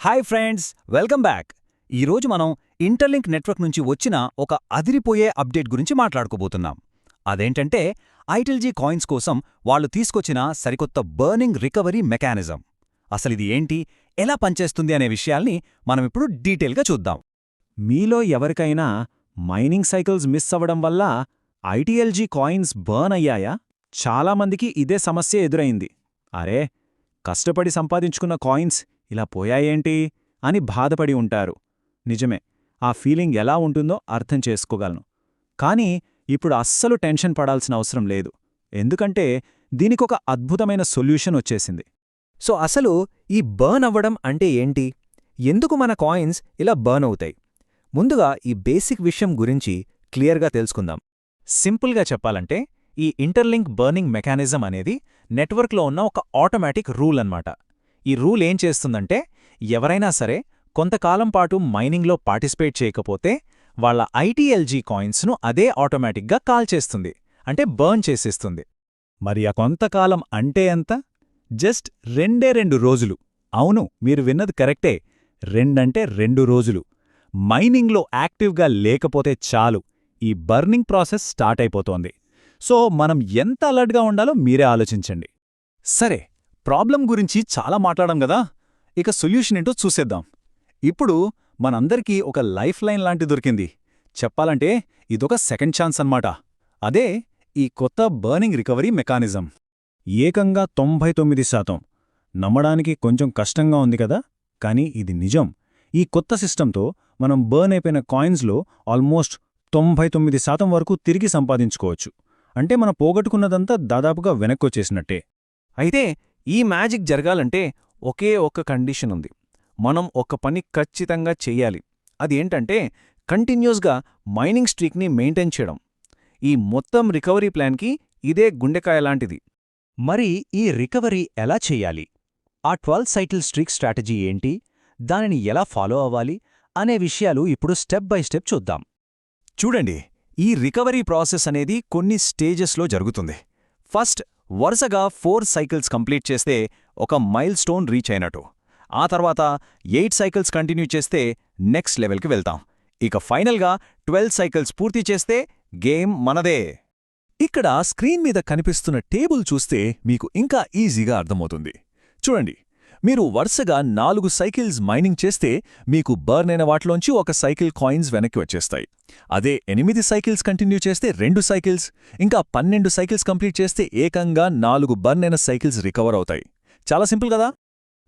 Hi friends, welcome back. ఈరోజు మనం interlink network నుంచి వచ్చిన ఒక అదిరిపోయే అప్డేట్ గురించి మాట్లాడుకోబోతున్నాం. అదేంటంటే ఐటిల్జీ కాయిన్స్ కోసం వాళ్ళు తీసుకొచ్చిన సరికొత్త బర్నింగ్ రికవరీ మెకానిజం. అసలిది ఏంటి, ఎలా పనిచేస్తుంది అనే విషయాల్ని మనమిప్పుడు డీటెయిల్గా చూద్దాం. మీలో ఎవరికైనా మైనింగ్ సైకిల్స్ మిస్ అవ్వడం వల్ల ఐటీఎల్జీ కాయిన్స్ బర్న్ అయ్యాయా? చాలామందికి ఇదే సమస్య ఎదురైంది. అరే, కష్టపడి సంపాదించుకున్న కాయిన్స్ ఇలా పోయాయేంటి అని బాధపడి ఉంటారు. నిజమే, ఆ ఫీలింగ్ ఎలా ఉంటుందో అర్థం చేసుకోగలను. కానీ ఇప్పుడు అస్సలు టెన్షన్ పడాల్సిన అవసరం లేదు, ఎందుకంటే దీనికొక అద్భుతమైన సొల్యూషన్ వచ్చేసింది. సో అసలు ఈ బర్న్ అవ్వడం అంటే ఏంటి? ఎందుకు మన కాయిన్స్ ఇలా బర్న్ అవుతాయి? ముందుగా ఈ బేసిక్ విషయం గురించి క్లియర్గా తెలుసుకుందాం. సింపుల్గా చెప్పాలంటే ఈ ఇంటర్లింక్ బర్నింగ్ మెకానిజం అనేది నెట్వర్క్లో ఉన్న ఒక ఆటోమేటిక్ రూల్ అన్నమాట. ఈ రూల్ ఏం చేస్తుందంటే, ఎవరైనా సరే కొంతకాలం పాటు మైనింగ్లో పార్టిసిపేట్ చేయకపోతే వాళ్ళ ఐటీఎల్జీ కాయిన్స్ను అదే ఆటోమేటిక్గా కాల్ చేస్తుంది, అంటే బర్న్ చేసేస్తుంది. మరి ఆ కొంతకాలం అంటే ఎంత? జస్ట్ 2 రోజులు. అవును, మీరు విన్నది కరెక్టే, 2 రోజులు. మైనింగ్లో యాక్టివ్గా లేకపోతే చాలు, ఈ బర్నింగ్ ప్రాసెస్ స్టార్ట్ అయిపోతోంది. సో మనం ఎంత అలర్ట్గా ఉండాలో మీరే ఆలోచించండి. సరే, ప్రాబ్లం గురించి చాలా మాట్లాడాం గదా, ఇక సొల్యూషన్ ఏంటో చూసేద్దాం. ఇప్పుడు మనందరికీ ఒక లైఫ్ లైన్ లాంటి దొరికింది. చెప్పాలంటే ఇదొక సెకండ్ ఛాన్స్ అన్నమాట. అదే ఈ కొత్త బర్నింగ్ రికవరీ మెకానిజం. ఏకంగా 99%. నమ్మడానికి కొంచెం కష్టంగా ఉంది కదా, కానీ ఇది నిజం. ఈ కొత్త సిస్టంతో మనం బర్న్ అయిపోయిన కాయిన్స్లో ఆల్మోస్ట్ 99% వరకు తిరిగి సంపాదించుకోవచ్చు. అంటే మనం పోగొట్టుకున్నదంతా దాదాపుగా వెనక్కొచ్చేసినట్టే. అయితే ఈ మ్యాజిక్ జరగాలంటే ఒకే ఒక్క కండిషన్ ఉంది. మనం ఒక పని ఖచ్చితంగా చెయ్యాలి. అది ఏంటంటే కంటిన్యూస్గా మైనింగ్ స్ట్రీక్ని మెయింటైన్ చేయడం. ఈ మొత్తం రికవరీ ప్లాన్కి ఇదే గుండెకాయలాంటిది. మరి ఈ రికవరీ ఎలా చెయ్యాలి? ఆ 12 సైకిల్ స్ట్రీక్ స్ట్రాటజీ ఏంటి, దానిని ఎలా ఫాలో అవ్వాలి అనే విషయాలు ఇప్పుడు స్టెప్ బై స్టెప్ చూద్దాం. చూడండి, ఈ రికవరీ ప్రాసెస్ అనేది కొన్ని స్టేజెస్లో జరుగుతుంది. ఫస్ట్, వరుసగా 4 సైకిల్స్ కంప్లీట్ చేస్తే ఒక మైల్ స్టోన్ రీచ్ అయినట్టు. ఆ తర్వాత 8 సైకిల్స్ కంటిన్యూ చేస్తే నెక్స్ట్ లెవెల్కి వెళ్తాం. ఇక ఫైనల్గా 12 సైకిల్స్ పూర్తి చేస్తే గేమ్ మనదే. ఇక్కడ స్క్రీన్ మీద కనిపిస్తున్న టేబుల్ చూస్తే మీకు ఇంకా ఈజీగా అర్థమవుతుంది. చూడండి, మీరు వరుసగా 4 సైకిల్స్ మైనింగ్ చేస్తే మీకు బర్న్ అయిన వాటిలోంచి ఒక సైకిల్ కాయిన్స్ వెనక్కి వచ్చేస్తాయి. అదే 8 సైకిల్స్ కంటిన్యూ చేస్తే 2 సైకిల్స్, ఇంకా 12 సైకిల్స్ కంప్లీట్ చేస్తే ఏకంగా 4 బర్న్ అయిన సైకిల్స్ రికవర్ అవుతాయి. చాలా సింపుల్ కదా?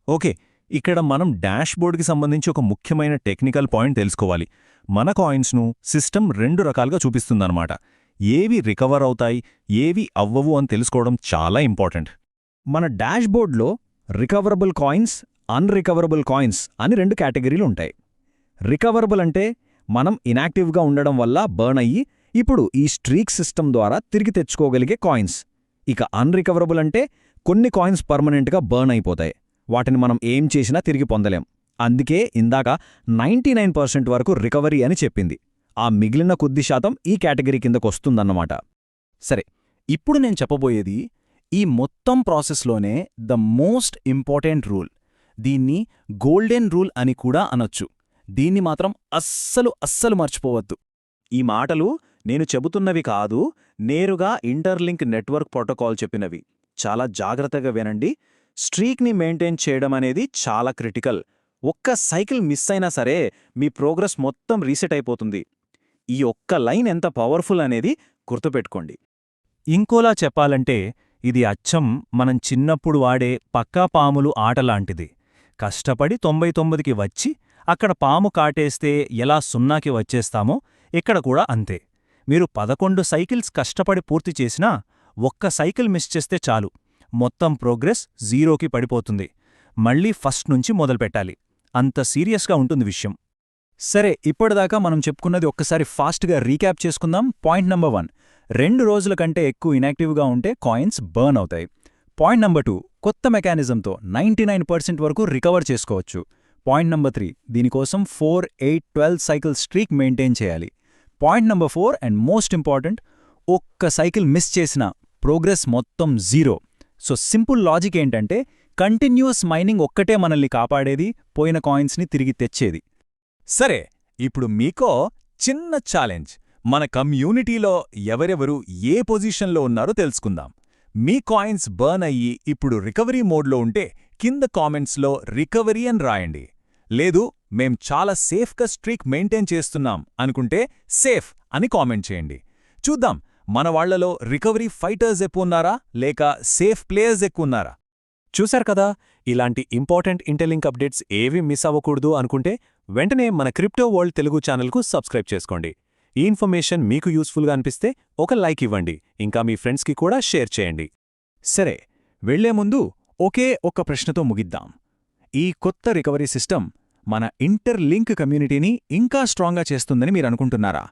ఓకే, ఇక్కడ మనం డాష్బోర్డ్కి సంబంధించి ఒక ముఖ్యమైన టెక్నికల్ పాయింట్ తెలుసుకోవాలి. మన కాయిన్స్ను సిస్టమ్ 2 రకాలుగా చూపిస్తుందన్నమాట. ఏవి రికవర్ అవుతాయి, ఏవి అవ్వవు అని తెలుసుకోవడం చాలా ఇంపార్టెంట్. మన డాష్బోర్డ్లో రికవరబుల్ కాయిన్స్, అన్రికవరబుల్ కాయిన్స్ అని 2 కేటగిరీలు ఉంటాయి. రికవరబుల్ అంటే మనం ఇనాక్టివ్గా ఉండడం వల్ల బర్న్ అయ్యి ఇప్పుడు ఈ స్ట్రీక్ సిస్టమ్ ద్వారా తిరిగి తెచ్చుకోగలిగే కాయిన్స్. ఇక అన్రికవరబుల్ అంటే కొన్ని కాయిన్స్ పర్మనెంట్గా బర్న్ అయిపోతాయి, వాటిని మనం ఏం చేసినా తిరిగి పొందలేం. అందుకే ఇందాక 99% వరకు రికవరీ అని చెప్పింది. ఆ మిగిలిన కొద్ది శాతం ఈ కేటగిరీ కిందకొస్తుందన్నమాట. సరే, ఇప్పుడు నేను చెప్పబోయేది ఈ మొత్తం ప్రాసెస్లోనే ద మోస్ట్ ఇంపార్టెంట్ రూల్. దీన్ని గోల్డెన్ రూల్ అని కూడా అనొచ్చు. దీన్ని మాత్రం అస్సలు మర్చిపోవద్దు. ఈ మాటలు నేను చెబుతున్నవి కాదు, నేరుగా ఇంటర్లింక్ నెట్వర్క్ ప్రోటోకాల్ చెప్పినవి. చాలా జాగ్రత్తగా వినండి. స్ట్రీక్ని మెయింటైన్ చేయడం అనేది చాలా క్రిటికల్. ఒక్క సైకిల్ మిస్ అయినా సరే మీ ప్రోగ్రెస్ మొత్తం రీసెట్ అయిపోతుంది. ఈ ఒక్క లైన్ ఎంత పవర్ఫుల్ అనేది గుర్తుపెట్టుకోండి. ఇంకోలా చెప్పాలంటే ఇది అచ్చం మనం చిన్నప్పుడు వాడే పక్కా పాములు ఆటలాంటిది. కష్టపడి 99కి వచ్చి అక్కడ పాము కాటేస్తే ఎలా 0కి వచ్చేస్తామో ఇక్కడ కూడా అంతే. మీరు 11 సైకిల్స్ కష్టపడి పూర్తి చేసినా ఒక్క సైకిల్ మిస్ చేస్తే చాలు, మొత్తం ప్రోగ్రెస్ 0కి పడిపోతుంది. మళ్ళీ ఫస్ట్ నుంచి మొదలుపెట్టాలి. అంత సీరియస్గా ఉంటుంది విషయం. సరే, ఇప్పటిదాకా మనం చెప్పుకున్నది ఒక్కసారి ఫాస్ట్గా రీక్యాప్ చేసుకుందాం. పాయింట్ నంబర్ 1, 2 రోజుల కంటే ఎక్కువ ఇనాక్టివ్గా ఉంటే కాయిన్స్ బర్న్ అవుతాయి. పాయింట్ నంబర్ 2, కొత్త మెకానిజంతో 99% వరకు రికవర్ చేసుకోవచ్చు. పాయింట్ నంబర్ 3, దీనికోసం 4, 8, 12 సైకిల్ స్ట్రీక్ మెయింటైన్ చేయాలి. Point number 4 and most important, ఒక్క సైకిల్ మిస్ చేసినా ప్రోగ్రెస్ మొత్తం 0. సో సింపుల్ లాజిక్ ఏంటంటే కంటిన్యూస్ మైనింగ్ ఒక్కటే మనల్ని కాపాడేది, పోయిన కాయిన్స్ని తిరిగి తెచ్చేది. సరే, ఇప్పుడు మీకో చిన్న ఛాలెంజ్. మన కమ్యూనిటీలో ఎవరెవరు ఏ పొజిషన్లో ఉన్నారో తెలుసుకుందాం. మీ కాయిన్స్ బర్న్ అయ్యి ఇప్పుడు రికవరీ మోడ్లో ఉంటే కింద కామెంట్స్లో రికవరీ అని రాయండి. లేదు, మేం చాలా సేఫ్గా స్ట్రీక్ మెయింటైన్ చేస్తున్నాం అనుకుంటే సేఫ్ అని కామెంట్ చేయండి. చూద్దాం, మన వాళ్లలో రికవరీ ఫైటర్స్ ఎక్కువున్నారా లేక సేఫ్ ప్లేయర్స్ ఎక్కువున్నారా. చూశారు కదా, ఇలాంటి ఇంపార్టెంట్ ఇంటర్లింక్ అప్డేట్స్ ఏవి మిస్ అవ్వకూడదు అనుకుంటే వెంటనే మన క్రిప్టో వరల్డ్ తెలుగు ఛానల్కు సబ్స్క్రైబ్ చేసుకోండి. ఈ ఇన్ఫర్మేషన్ మీకు యూస్ఫుల్గా అనిపిస్తే ఒక లైక్ ఇవ్వండి, ఇంకా మీ ఫ్రెండ్స్కి కూడా షేర్ చేయండి. సరే, వెళ్లే ముందు ఒకే ఒక్క ప్రశ్నతో ముగిద్దాం. ఈ కొత్త రికవరీ సిస్టమ్ మన ఇంటర్లింక్ కమ్యూనిటీని ఇంకా స్ట్రాంగ్గా చేస్తుందని మీరనుకుంటున్నారా?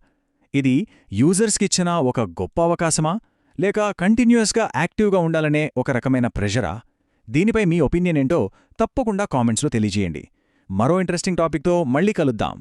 ఇది యూజర్స్కిచ్చిన ఒక గొప్ప అవకాశమా, లేక కంటిన్యూయస్గా యాక్టివ్గా ఉండాలనే ఒక రకమైన ప్రెషరా? దీనిపై మీ ఒపీనియన్ ఏంటో తప్పకుండా కామెంట్స్లో తెలియజేయండి. మరో ఇంట్రెస్టింగ్ టాపిక్తో మళ్ళీ కలుద్దాం.